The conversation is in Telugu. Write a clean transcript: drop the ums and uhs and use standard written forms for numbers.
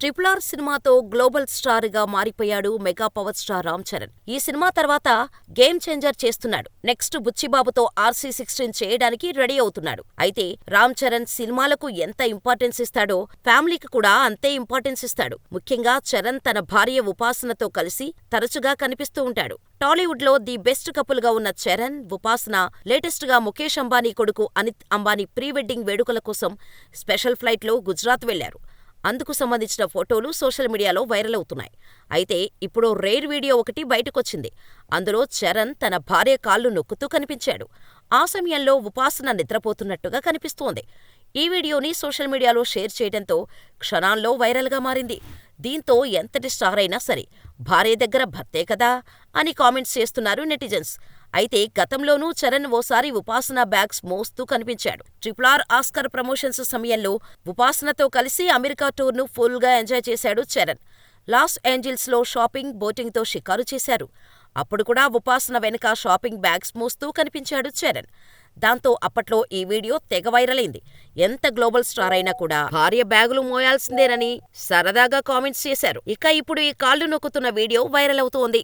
RRR సినిమాతో గ్లోబల్ స్టార్గా మారిపోయాడు mega power star Ram Charan. ఈ సినిమా తర్వాత గేమ్ చేంజర్ చేస్తున్నాడు. నెక్స్ట్ బుచ్చిబాబుతో RC16 చేయడానికి రెడీ అవుతున్నాడు. అయితే రామ్ చరణ్ సినిమాలకు ఎంత ఇంపార్టెన్స్ ఇస్తాడో ఫ్యామిలీకి కూడా అంతే ఇంపార్టెన్స్ ఇస్తాడు. ముఖ్యంగా చరణ్ తన భార్య ఉపాసనతో కలిసి తరచుగా కనిపిస్తూ ఉంటాడు. టాలీవుడ్ లో ది బెస్ట్ కపుల్ గా ఉన్న చరణ్, ఉపాసన లేటెస్ట్ గా ముఖేష్ అంబానీ కొడుకు అనిత్ అంబానీ ప్రీ వెడ్డింగ్ వేడుకల కోసం స్పెషల్ ఫ్లైట్లో గుజరాత్ వెళ్లారు. అందుకు సంబంధించిన ఫోటోలు సోషల్ మీడియాలో వైరల్ అవుతున్నాయి. అయితే ఇప్పుడు రేర్ వీడియో ఒకటి బయటకొచ్చింది. అందులో చరణ్ తన భార్య కాళ్ళు నొక్కుతూ కనిపించాడు. ఆ సమయంలో ఉపాసన నిద్రపోతున్నట్టుగా కనిపిస్తోంది. ఈ వీడియోని సోషల్ మీడియాలో షేర్ చేయడంతో క్షణాల్లో వైరల్గా మారింది. దీంతో ఎంతటి స్టార్ అయినా సరే భార్య దగ్గర భర్తే కదా అని కామెంట్స్ చేస్తున్నారు నెటిజన్స్. అయితే గతంలోనూ చరణ్ ఓసారి ఉపాసన బ్యాగ్స్ మోస్తూ కనిపించాడు. RRR ఆస్కార్ ప్రమోషన్స్ సమయంలో ఉపాసనతో కలిసి అమెరికా టూర్ను ఫుల్గా ఎంజాయ్ చేశాడు చరణ్. లాస్ ఏంజల్స్ లో షాపింగ్, బోటింగ్తో షికారు చేశారు. అప్పుడు కూడా ఉపాసన వెనుక షాపింగ్ బ్యాగ్స్ మోస్తూ కనిపించాడు చరణ్. దాంతో అప్పట్లో ఈ వీడియో తెగ వైరల్ అయింది. ఎంత గ్లోబల్ స్టార్ అయినా కూడా భార్య బ్యాగులు మోయాల్సిందేనని సరదాగా కామెంట్స్ చేశారు. ఇక ఇప్పుడు ఈ కాళ్ళు నొక్కుతున్న వీడియో వైరల్ అవుతోంది.